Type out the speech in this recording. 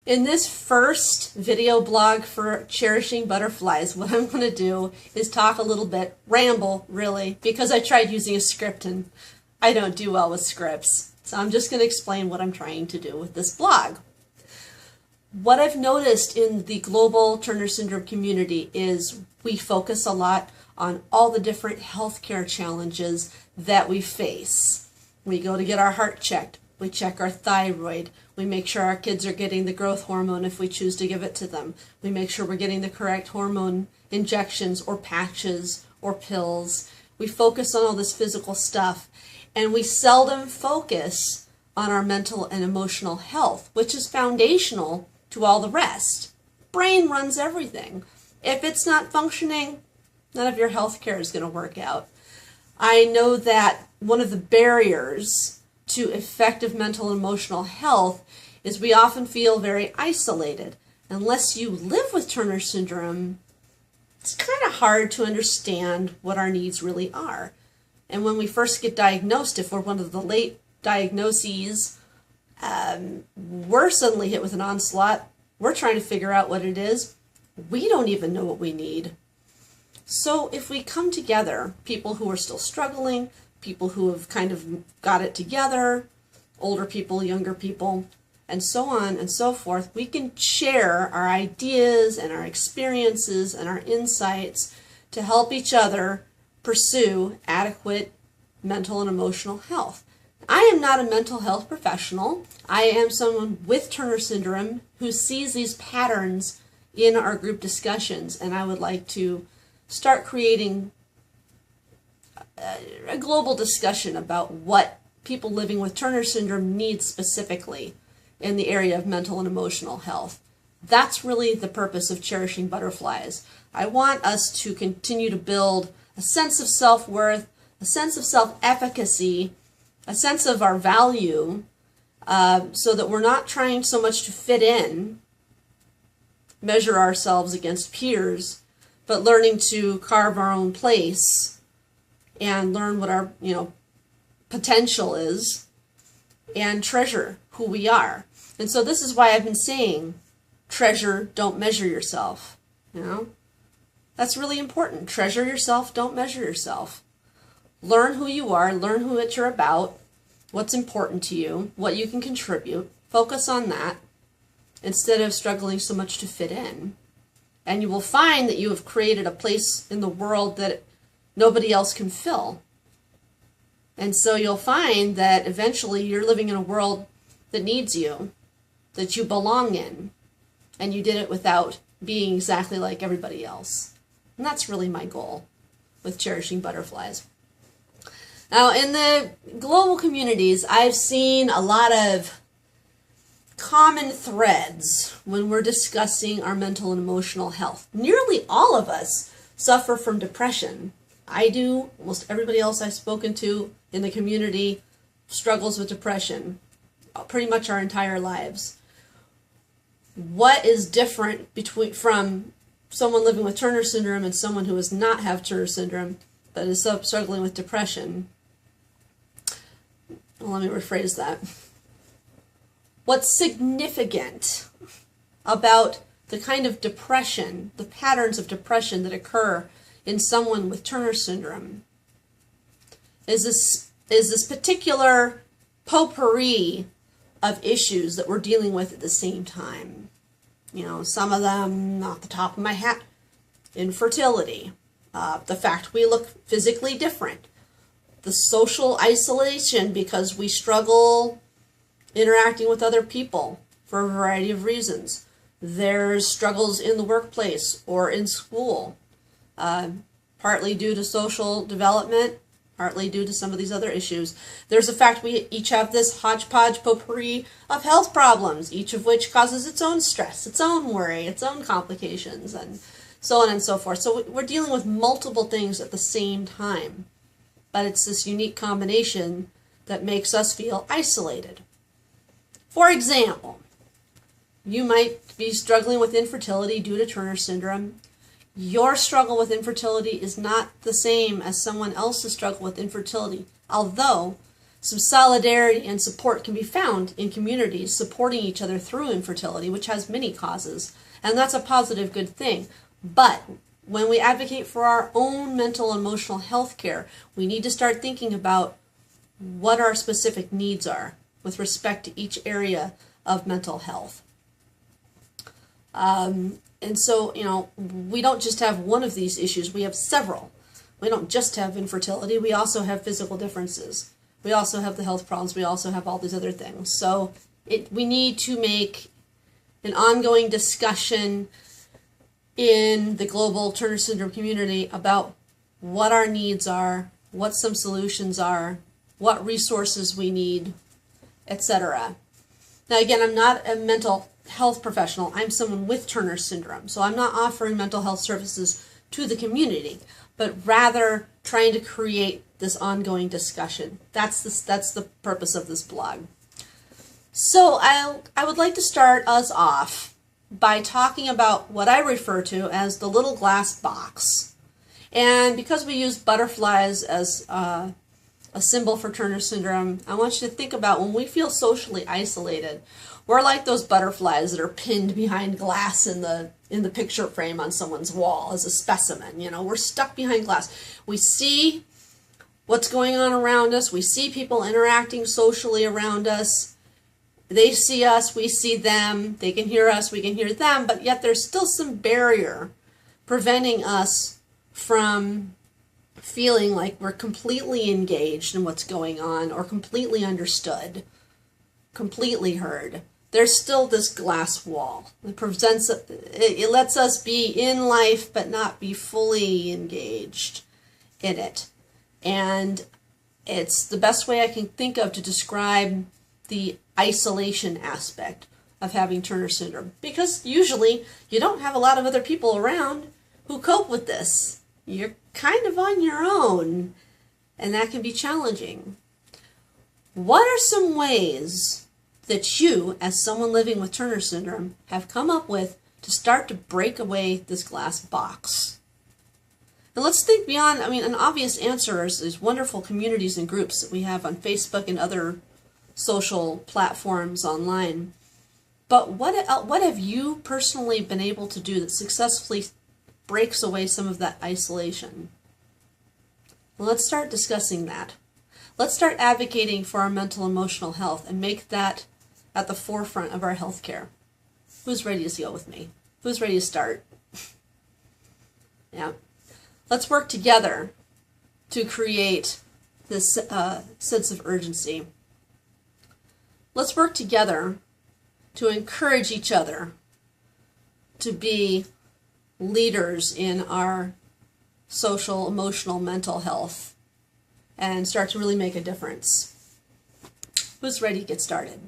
In this first video blog for Cherishing Butterflies, what I'm going to do is talk a little bit, ramble really, because I tried using a script and I don't do well with scripts. So I'm just going to explain what I'm trying to do with this blog. What I've noticed in the global Turner syndrome community is we focus a lot on all the different healthcare challenges that we face. We go to get our heart checked. We check our thyroid. We make sure our kids are getting the growth hormone if we choose to give it to them. We make sure we're getting the correct hormone injections or patches or pills. We focus on all this physical stuff, and we seldom focus on our mental and emotional health, which is foundational to all the rest. Brain runs everything. If it's not functioning, none of your health care is going to work out. I know that one of the barriers to effective mental and emotional health is we often feel very isolated. Unless you live with Turner syndrome, it's kind of hard to understand what our needs really are. And when we first get diagnosed, if we're one of the late diagnoses, we're suddenly hit with an onslaught. We're trying to figure out what it is. We don't even know what we need. So if we come together, people who are still struggling, people who have kind of got it together, older people, younger people, and so on and so forth, we can share our ideas and our experiences and our insights to help each other pursue adequate mental and emotional health. I am not a mental health professional. I am someone with Turner syndrome who sees these patterns in our group discussions, and I would like to start creating a global discussion about what people living with Turner syndrome need specifically in the area of mental and emotional health. That's really the purpose of Cherishing Butterflies. I want us to continue to build a sense of self-worth, a sense of self-efficacy, a sense of our value, so that we're not trying so much to fit in, measure ourselves against peers, but learning to carve our own place and learn what our potential is and treasure who we are. And so this is why I've been saying treasure, don't measure yourself. That's really important. Treasure yourself, don't measure yourself. Learn who you are, learn who you're about, what's important to you, what you can contribute. Focus on that instead of struggling so much to fit in. And you will find that you have created a place in the world that nobody else can fill. And so you'll find that eventually you're living in a world that needs you, that you belong in, and you did it without being exactly like everybody else. And that's really my goal with Cherishing Butterflies. Now, in the global communities, I've seen a lot of common threads when we're discussing our mental and emotional health. Nearly all of us suffer from depression. I do. Almost everybody else I've spoken to in the community struggles with depression pretty much our entire lives. What is different from someone living with Turner syndrome and someone who does not have Turner syndrome but is struggling with depression? Well, let me rephrase that. What's significant about the kind of depression, the patterns of depression that occur in someone with Turner syndrome is this particular potpourri of issues that we're dealing with at the same time. Some of them, off the top of my head, infertility, the fact we look physically different, the social isolation because we struggle interacting with other people for a variety of reasons. There's struggles in the workplace or in school. Partly due to social development, partly due to some of these other issues. There's the fact we each have this hodgepodge potpourri of health problems, each of which causes its own stress, its own worry, its own complications, and so on and so forth. So we're dealing with multiple things at the same time, but it's this unique combination that makes us feel isolated. For example, you might be struggling with infertility due to Turner syndrome. Your struggle with infertility is not the same as someone else's struggle with infertility, although Some solidarity and support can be found in communities supporting each other through infertility, which has many causes, and that's a positive, good thing. But when we advocate for our own mental and emotional health care, we need to start thinking about what our specific needs are with respect to each area of mental health. And so, we don't just have one of these issues, we have several. We don't just have infertility, we also have physical differences. We also have the health problems, we also have all these other things. So we need to make an ongoing discussion in the global Turner syndrome community about what our needs are, what some solutions are, what resources we need, etc. Now again, I'm not a mental health professional. I'm someone with Turner syndrome, so I'm not offering mental health services to the community, but rather trying to create this ongoing discussion. That's the purpose of this blog. So I would like to start us off by talking about what I refer to as the little glass box. And because we use butterflies as a symbol for Turner syndrome, I want you to think about when we feel socially isolated. We're like those butterflies that are pinned behind glass in the picture frame on someone's wall as a specimen. We're stuck behind glass. We see what's going on around us. We see people interacting socially around us. They see us, we see them. They can hear us, we can hear them. But yet there's still some barrier preventing us from feeling like we're completely engaged in what's going on or completely understood, completely heard. There's still this glass wall. It lets us be in life but not be fully engaged in it. And it's the best way I can think of to describe the isolation aspect of having Turner syndrome. Because usually you don't have a lot of other people around who cope with this. You're kind of on your own, and that can be challenging. What are some ways that you, as someone living with Turner syndrome, have come up with to start to break away this glass box? And let's think beyond, an obvious answer is these wonderful communities and groups that we have on Facebook and other social platforms online. But what have you personally been able to do that successfully breaks away some of that isolation? Well, let's start discussing that. Let's start advocating for our mental and emotional health and make that at the forefront of our health care. Who's ready to go with me? Who's ready to start? Yeah. Let's work together to create this sense of urgency. Let's work together to encourage each other to be leaders in our social, emotional, mental health and start to really make a difference. Who's ready to get started?